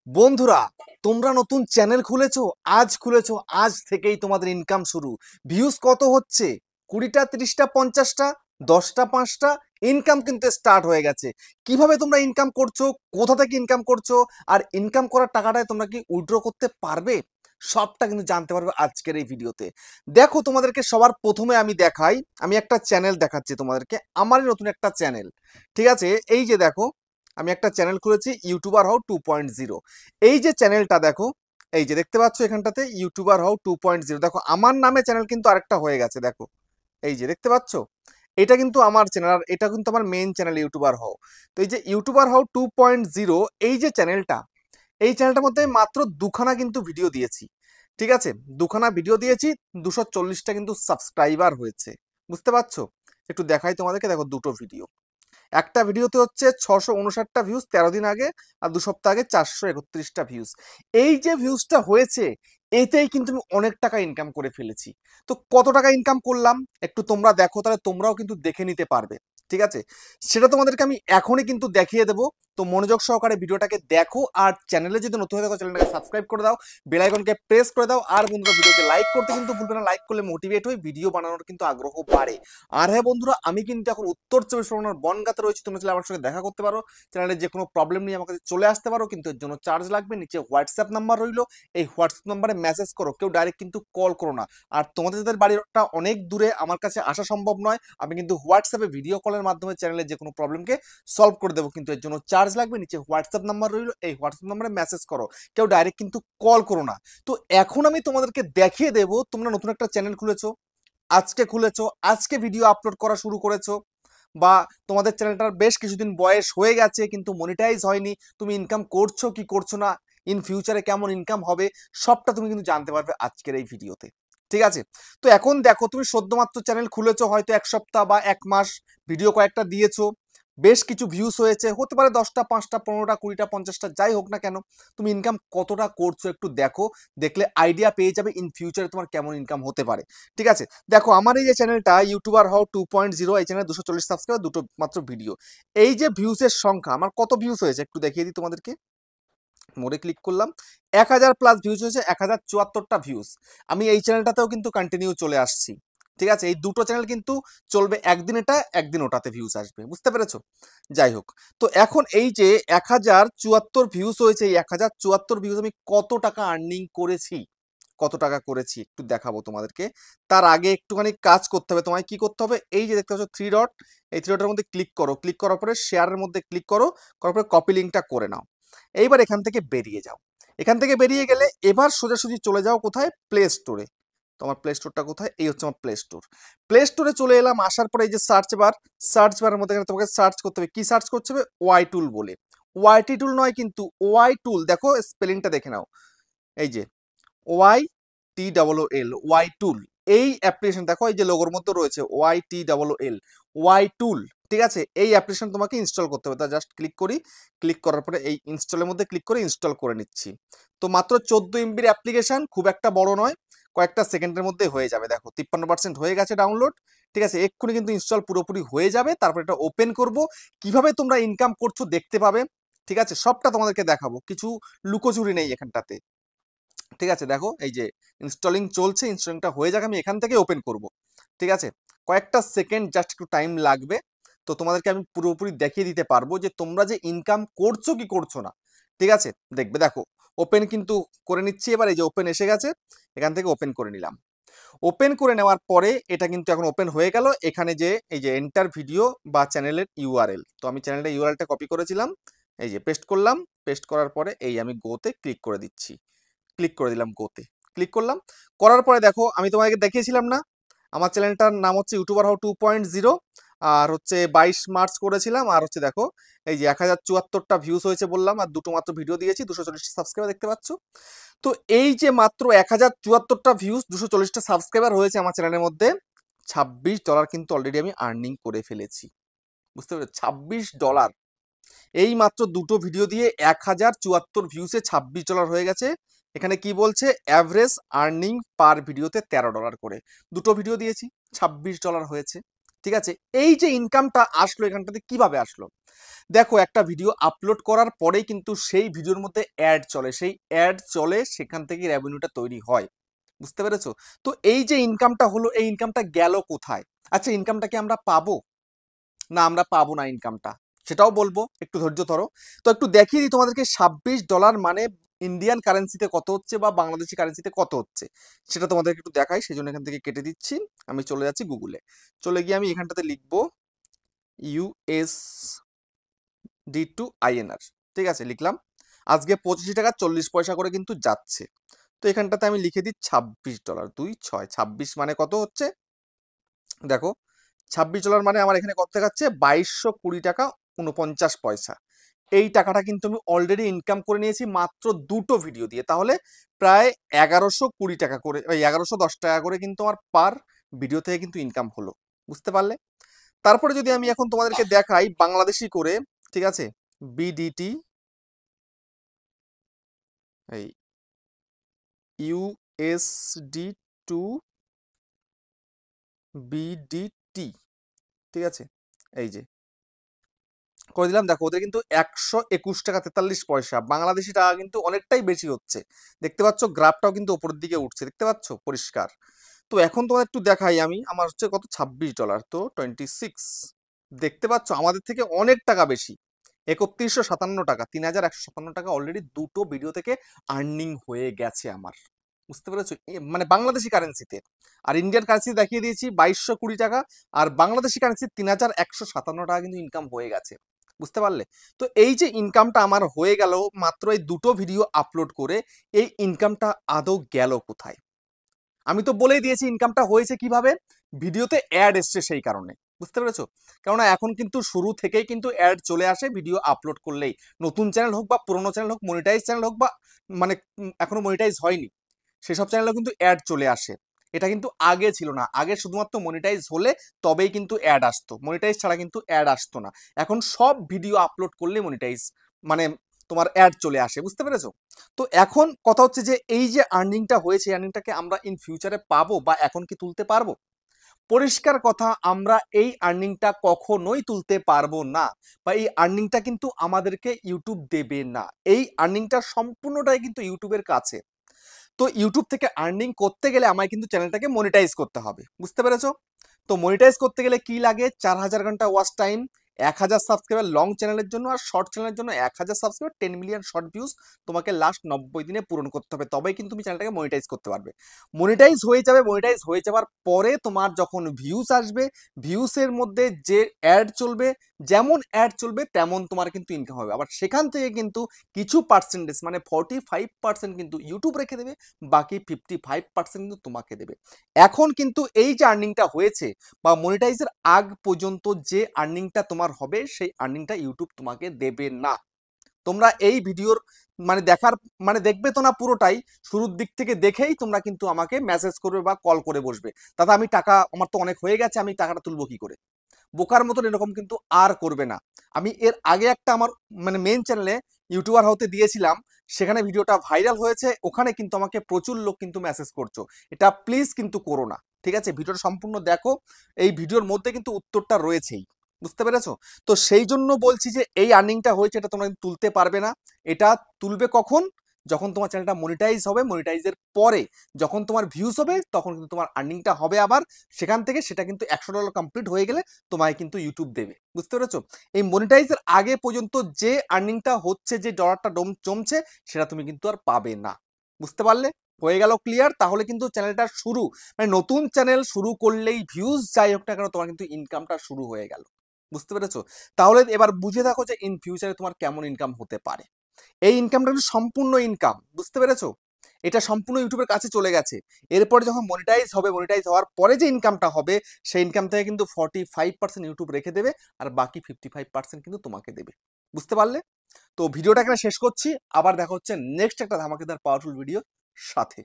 বন্ধুরা, তোমরা নতুন চ্যানেল খুলেছো, আজ থেকেই তোমাদের ইনকাম শুরু। ভিউজ কত হচ্ছে? 20টা, 30টা, 50টা, 10টা, 5টা, ইনকাম কিন্তু স্টার্ট হয়ে গেছে। কিভাবে তোমরা ইনকাম করছো, কোথা থেকে ইনকাম করছো, আর ইনকাম করার টাকাটায় তোমরা কি উইথড্র করতে পারবে, সবটা কিন্তু জানতে পারবে আজকের এই ভিডিওতে। দেখো, তোমাদেরকে সবার প্রথমে আমি দেখাই, আমি একটা চ্যানেল দেখাচ্ছি তোমাদেরকে, আমারই নতুন একটা চ্যানেল। ঠিক আছে, এই যে দেখো, আমি একটা চ্যানেল খুলেছি, ইউটিউবার হাউ 2.0। এই যে চ্যানেলটা দেখো, এই যে দেখতে পাচ্ছ এখানটাতে ইউটিউবার হাউ 2.0, দেখো আমার নামে চ্যানেল কিন্তু আরেকটা হয়ে গেছে, দেখো এই যে দেখতে পাচ্ছ, এটা কিন্তু আমার চ্যানেল, আর এটা কিন্তু আমার মেইন চ্যানেল ইউটিউবার হাউ। তো এই যে ইউটিউবার হাউ 2.0, এই যে চ্যানেলটা, এই চ্যানেলটার মধ্যে মাত্র দুখানা কিন্তু ভিডিও দিয়েছি। ঠিক আছে, দুখানা ভিডিও দিয়েছি, 240টা কিন্তু সাবস্ক্রাইবার হয়েছে। বুঝতে পারছো? একটু দেখাই তোমাদেরকে, দেখো দুটো ভিডিও, একটা ভিডিওতে হচ্ছে 659টা ভিউজ 13 দিন আগে, আর 2 সপ্তাহ আগে 431টা ভিউজ। এই যে ভিউজটা হয়েছে, এতেই কিন্তু আমি অনেক টাকা ইনকাম করে ফেলেছি। তো কত টাকা ইনকাম করলাম একটু তোমরা দেখো, তাহলে তোমরাও কিন্তু দেখে নিতে পারবে। ঠিক আছে, সেটা তোমাদেরকে আমি এখনই কিন্তু দেখিয়ে দেবো। তো মনোযোগ সহকারে ভিডিওটাকে দেখো, আর চ্যানেলে যদি নতুন হয়ে থাকো চ্যানেলটাকে সাবস্ক্রাইব করে দাও, বেল আইকনকে প্রেস করে দাও, আর বন্ধুরা ভিডিওকে লাইক করতে কিন্তু ভুলবে না। লাইক করলে মোটিভেট হয়ে ভিডিও বানানোর কিন্তু আগ্রহ বাড়ে। আর হ্যাঁ বন্ধুরা, আমি কিন্তু এখন উত্তর চব্বিশ পরগনার বনগাঁতে রয়েছি। তোমরা চাইলে আমার সঙ্গে দেখা করতে পারো, চ্যানেলে যে কোনো প্রবলেম নিয়ে আমার কাছে চলে আসতে পারো, কিন্তু এর জন্য চার্জ লাগবে। নিচে হোয়াটসঅ্যাপ নাম্বার রইলো, এই হোয়াটসঅ্যাপ নাম্বারে মেসেজ করো, কেউ ডাইরেক্ট কিন্তু কল করো না। আর তোমাদের যাদের বাড়িটা অনেক দূরে, আমার কাছে আসা সম্ভব নয়, আমি কিন্তু হোয়াটসঅ্যাপে ভিডিও কলের মাধ্যমে চ্যানেলের যে কোনো প্রবলেমকে সলভ করে দেবো, কিন্তু এর জন্য চার্জ লাগবে। নিচে হোয়াটসঅ্যাপ নাম্বার রইলো, এই হোয়াটসঅ্যাপ নাম্বারে মেসেজ করো, কেউ ডাইরেক্ট কিন্তু কল করো না। তো এখন আমি তোমাদেরকে দেখিয়ে দেবো, তোমরা নতুন একটা চ্যানেল খুলেছো, আজকে খুলেছো, আজকে ভিডিও আপলোড করা শুরু করেছো, বা তোমাদের চ্যানেলটার বেশ কিছুদিন বয়স হয়ে গেছে কিন্তু মনিটাইজ হয়নি, তুমি ইনকাম করছো কি করছো না, ইন ফিউচারে কেমন ইনকাম হবে, সবটা তুমি কিন্তু জানতে পারবে আজকের এই ভিডিওতে। ঠিক আছে, তো এখন দেখো, তুমি সদ্যমাত্র চ্যানেল খুলেছো, হয়তো 1 সপ্তাহ বা 1 মাস, ভিডিও কয়েকটা দিয়েছো, বেশ কিছু ভিউজ হয়েছে, হতে পারে 10টা, 5টা, 15টা, 20টা, 50টা, যাই হোক না কেন, তুমি ইনকাম কতটা করছো একটু দেখো, দেখলে আইডিয়া পেয়ে যাবে ইন ফিউচারে তোমার কেমন ইনকাম হতে পারে। ঠিক আছে, দেখো আমার এই যে চ্যানেলটা ইউটিউবার হাউ 2.0, এই চ্যানেলে 240 সাবস্ক্রাইবার, দুটো মাত্র ভিডিও। এই যে ভিউজের সংখ্যা, আমার কত ভিউজ হয়েছে একটু দেখিয়ে দিই তোমাদেরকে। মোড়ে ক্লিক করলাম, 1000+ ভিউজ হয়েছে, 1074টা ভিউজ। আমি এই চ্যানেলটাতেও কিন্তু কন্টিনিউ চলে আসছি। ঠিক আছে, এই দুটো চ্যানেল কিন্তু চলবে, একদিন এটা একদিন ওটাতে ভিউজ আসবে, বুঝতে পেরেছো? যাই হোক, তো এখন এই যে 1074 ভিউজ হয়েছে, এই 1074 ভিউজ আমি কত টাকা আর্নিং করেছি, কত টাকা করেছি একটু দেখাবো তোমাদেরকে। তার আগে একটুখানি কাজ করতে হবে, তোমায় কি করতে হবে, এই যে দেখতে পাচ্ছ 3 ডট, এই 3 ডটের মধ্যে ক্লিক করো, ক্লিক করার পরে শেয়ারের মধ্যে ক্লিক করো, করার পরে কপি লিঙ্কটা করে নাও। এইবার এখান থেকে বেরিয়ে যাও, এখান থেকে বেরিয়ে গেলে এবার সোজাসুজি চলে যাও কোথায়, প্লে স্টোরে। তোমার প্লে স্টোরটা কোথায়, এই হচ্ছে আমার প্লে স্টোর। প্লে স্টোরে চলে এলাম, আসার পরে এই যে সার্চ বার, সার্চ বারের মধ্যে এখানে তোমাকে সার্চ করতে হবে, কি সার্চ করতে হবে, ওয়াই টুল বলে। ওয়াইটি টুল নয় কিন্তু, ওয়াই টুল, দেখো স্পেলিংটা দেখে নাও, এই যে Y T double L, Y tool. এই অ্যাপ্লিকেশন দেখো, এই যে লোগোর মধ্যে রয়েছে Y T double L, Y tool. ঠিক আছে, এই অ্যাপ্লিকেশন তোমাকে ইনস্টল করতে হবে, তা জাস্ট ক্লিক করি, ক্লিক করার পরে এই ইনস্টলের মধ্যে ক্লিক করে ইনস্টল করে নিচ্ছি। তো মাত্র 14 MBর অ্যাপ্লিকেশন, খুব একটা বড় নয়, কয়েকটা সেকেন্ডের মধ্যে হয়ে যাবে। দেখো 53% হয়ে গেছে ডাউনলোড। ঠিক আছে, এক্ষুনি কিন্তু ইনস্টল পুরোপুরি হয়ে যাবে, তারপর এটা ওপেন করব, কিভাবে তোমরা ইনকাম করছো দেখতে পাবে। ঠিক আছে, সবটা তোমাদেরকে দেখাবো, কিছু লুকোচুরি নেই এখানটাতে। ঠিক আছে, দেখো এই যে ইনস্টলিং চলছে, ইনস্টলিংটা হয়ে যাক, আমি এখান থেকে ওপেন করব। ঠিক আছে, কয়েকটা সেকেন্ড জাস্ট একটু টাইম লাগবে। তো তোমাদেরকে আমি পুরোপুরি দেখিয়ে দিতে পারবো যে তোমরা যে ইনকাম করছো কি করছো না। ঠিক আছে, দেখবে, দেখো ওপেন কিন্তু করে নিচ্ছি এবার, এই যে ওপেন এসে গেছে, এখান থেকে ওপেন করে নিলাম। ওপেন করে নেওয়ার পরে এটা কিন্তু এখন ওপেন হয়ে গেল, এখানে যে এই যে এন্টার ভিডিও বা চ্যানেলের ইউআরএল, তো আমি চ্যানেলের ইউআরএলটা কপি করেছিলাম, এই যে পেস্ট করলাম, পেস্ট করার পরে এই আমি গোতে ক্লিক করে দিচ্ছি, ক্লিক করে দিলাম গোতে, ক্লিক করলাম। করার পরে দেখো, আমি তোমাকে দেখিয়েছিলাম না, আমার চ্যানেলটার নাম হচ্ছে ইউটিউবার হাউ 2.0, আর হচ্ছে 22 মার্চ করেছিলাম, আর হচ্ছে দেখো এই যে 1074টা ভিউজ হয়েছে বললাম, আর দুটো মাত্র ভিডিও দিয়েছি, 240টা সাবস্ক্রাইবার দেখতে পাচ্ছ। তো এই যে মাত্র 1074টা ভিউজ, 240টা সাবস্ক্রাইবার হয়েছে আমার চ্যানেলের মধ্যে, $26 কিন্তু অলরেডি আমি আর্নিং করে ফেলেছি। বুঝতে পেরেছো, $26। এই মাত্র দুটো ভিডিও দিয়ে 1074 ভিউসে $26 হয়ে গেছে। এখানে কি বলছে, অ্যাভারেজ আর্নিং পার ভিডিওতে $13 করে, দুটো ভিডিও দিয়েছি, $26 হয়েছে। ঠিক আছে, এই যে ইনকামটা আসলো এখানটাতে কিভাবে আসলো? দেখো, একটা ভিডিও আপলোড করার পরেই কিন্তু সেই ভিডিওর মধ্যে অ্যাড চলে, সেই অ্যাড চলে, সেখান থেকে রেভিনিউটা তৈরি হয়। বুঝতে পেরেছো? তো এই যে ইনকামটা হলো, এই ইনকামটা গেল কোথায়? আচ্ছা, ইনকামটা কি আমরা পাবো? না, আমরা পাবো না ইনকামটা, সেটাও বলবো, একটু ধৈর্য ধরো। তো একটু দেখিয়ে দিই তোমাদেরকে $26 মানে ইন্ডিয়ান কারেন্সিতে কত হচ্ছে বা বাংলাদেশি কারেন্সিতে কত হচ্ছে, সেটা তোমাদেরকে একটু দেখাই। সেই জন্য এখান থেকে কেটে দিচ্ছি, আমি চলে যাচ্ছি গুগলে। চলে গিয়ে আমি এখানটাতে লিখবো USD to INR। ঠিক আছে, লিখলাম। আজকে 85 টাকা 40 পয়সা করে কিন্তু যাচ্ছে। তো এখানটাতে আমি লিখে দিই $26, 26, 26 মানে কত হচ্ছে? দেখো, $26 মানে আমার এখানে কত দেখাচ্ছে? 2220 টাকা 49 পয়সা। এই টাকাটা কিন্তু আমি অলরেডি ইনকাম করে নিয়েছি মাত্র দুটো ভিডিও দিয়ে। তাহলে প্রায় 1120 টাকা করে, ওই 1110 টাকা করে কিন্তু আমার পার ভিডিও থেকে কিন্তু ইনকাম হলো। বুঝতে পারলে? তারপরে যদি আমি এখন তোমাদেরকে দেখাই বাংলাদেশি করে, ঠিক আছে, বিডিটি, এই USD টু বিডিটি, ঠিক আছে, এই যে করে দিলাম। দেখো, ওদের কিন্তু 121 টাকা 43 পয়সা, বাংলাদেশি টাকা কিন্তু অনেকটাই বেশি হচ্ছে। দেখতে পাচ্ছ, গ্রাফটাও কিন্তু উপরের দিকে উঠছে, দেখতে পাচ্ছ পরিষ্কার। তো এখন তোমার একটু দেখাই আমি, আমার হচ্ছে কত, $26, তো 26, দেখতে পাচ্ছ আমাদের থেকে অনেক টাকা বেশি। 3157 টাকা, 3157 টাকা অলরেডি দুটো ভিডিও থেকে আর্নিং হয়ে গেছে আমার। বুঝতে পেরেছো? মানে বাংলাদেশি কারেন্সিতে। আর ইন্ডিয়ান কারেন্সি দেখিয়ে দিয়েছি 2220 টাকা, আর বাংলাদেশি কারেন্সি 3157 টাকা কিন্তু ইনকাম হয়ে গেছে। বুঝতে পারলে? তো এই যে ইনকামটা আমার হয়ে গেল মাত্র এই দুটো ভিডিও আপলোড করে, এই ইনকামটা আদৌ গেল কোথায়? আমি তো বলেই দিয়েছি ইনকামটা হয়েছে কিভাবে। ভিডিওতে অ্যাড এসছে সেই কারণে। বুঝতে পেরেছো? কেননা এখন কিন্তু শুরু থেকেই কিন্তু অ্যাড চলে আসে ভিডিও আপলোড করলেই। নতুন চ্যানেল হোক বা পুরোনো চ্যানেল হোক, মনিটাইজ চ্যানেল হোক বা মানে এখনো মনিটাইজ হয়নি, সেসব চ্যানেলেও কিন্তু অ্যাড চলে আসে। এটা কিন্তু আগে ছিল না। আগে শুধুমাত্র মনিটাইজ হলে তবেই কিন্তু অ্যাড আসতো, মনিটাইজ ছাড়া কিন্তু অ্যাড আসতো না। এখন সব ভিডিও আপলোড করলে মনিটাইজ, মানে তোমার অ্যাড চলে আসে। বুঝতে পেরেছো? তো এখন কথা হচ্ছে যে এই যে আর্নিংটা হয়েছে, আর্নিংটাকে আমরা ইন ফিউচারে পাবো বা এখন কি তুলতে পারবো? পরিষ্কার কথা, আমরা এই আর্নিংটা কখনোই তুলতে পারবো না, বা এই আর্নিংটা কিন্তু আমাদেরকে ইউটিউব দেবে না। এই আর্নিংটা সম্পূর্ণটাই কিন্তু ইউটিউবের কাছে। তো ইউটিউব থেকে আর্নিং করতে গেলে আমায় কিন্তু চ্যানেলটাকে মনিটাইজ করতে হবে। বুঝতে পেরেছো? তো মনিটাইজ করতে গেলে কি লাগে? 4000 ঘন্টা ওয়াচ টাইম, 1000 সাবস্ক্রাইবার লং চ্যানেলের জন্য, আর শর্ট চ্যানেলের জন্য 1000 সাবস্ক্রাইবার, 10 মিলিয়ন শর্ট ভিউজ তোমাকে লাস্ট 90 দিনে পূরণ করতে হবে। তবেই কিন্তু তুমি চ্যানেলটাকে মনিটাইজ করতে পারবে। মনিটাইজ হয়ে যাবে, মনিটাইজ হয়ে যাওয়ার পরে তোমার যখন ভিউজ আসবে, ভিউসের মধ্যে যে অ্যাড চলবে, যেমন অ্যাড চলবে তেমন তোমার কিন্তু ইনকাম হবে। আবার সেখান থেকে কিন্তু কিছু পার্সেন্টেজ, মানে 45% কিন্তু ইউটিউব রেখে দেবে, বাকি 55% কিন্তু তোমাকে দেবে। এখন কিন্তু এই যে আর্নিংটা হয়েছে বা মনিটাইজের আগ পর্যন্ত যে আর্নিংটা তোমার হবে, সেই আর্নিংটা ইউটিউব তোমাকে দেবে না। তোমরা এই ভিডিওর মানে দেখার, মানে দেখবে তো না পুরোটাই, শুরুর দিক থেকে দেখেই তোমরা কিন্তু আমাকে মেসেজ করবে বা কল করে বসবে, দাদা আমি টাকা, আমার তো অনেক হয়ে গেছে, আমি টাকাটা তুলবো কি করে? বোকার মতন এরকম কিন্তু আর করবে না। আমি এর আগে একটা আমার মানে মেন চ্যানেলে ইউটিউবার হতে দিয়েছিলাম, সেখানে ভিডিওটা ভাইরাল হয়েছে, ওখানে কিন্তু আমাকে প্রচুর লোক কিন্তু মেসেজ করছো। এটা প্লিজ কিন্তু করো না। ঠিক আছে, ভিডিওটা সম্পূর্ণ দেখো, এই ভিডিওর মধ্যে কিন্তু উত্তরটা রয়েছেই। বুঝতে পেরেছো? তো সেই জন্য বলছি যে এই আর্নিংটা হয়েছে, এটা তোমরা কিন্তু তুলতে পারবে না। এটা তুলবে কখন? যখন তোমার চ্যানেলটা মনিটাইজ হবে, মনিটাইজের পরে যখন তোমার ভিউজ হবে, তখন কিন্তু তোমার আর্নিংটা হবে। আবার সেখান থেকে সেটা কিন্তু $100 কমপ্লিট হয়ে গেলে তোমায় কিন্তু ইউটিউব দেবে। বুঝতে পেরেছো? এই মনিটাইজের আগে পর্যন্ত যে আর্নিংটা হচ্ছে, যে ডলারটা জমছে, সেটা তুমি কিন্তু আর পাবে না। বুঝতে পারলে? হয়ে গেল ক্লিয়ার? তাহলে কিন্তু চ্যানেলটা শুরু, মানে নতুন চ্যানেল শুরু করলেই ভিউজ যাই হোক না কেন, তোমার কিন্তু ইনকামটা শুরু হয়ে গেল। বুঝতে পেরেছো? তাহলে এবার বুঝে দেখো যে ইন ফিউচারে তোমার কেমন ইনকাম হতে পারে। এই ইনকামটা কিন্তু সম্পূর্ণ ইনকাম। বুঝতে পেরেছো? এটা সম্পূর্ণ ইউটিউবের কাছে চলে গেছে। এরপরে যখন মনিটাইজ হবে, মনিটাইজ হওয়ার পরে যে ইনকামটা হবে, সেই ইনকাম থেকে কিন্তু 45% ইউটিউব রেখে দেবে, আর বাকি 55% কিন্তু তোমাকে দেবে। বুঝতে পারলে? তো ভিডিওটা এখানে শেষ করছি। আবার দেখা হচ্ছে নেক্সট একটা ধামাকেদার পাওয়ারফুল ভিডিও সাথে।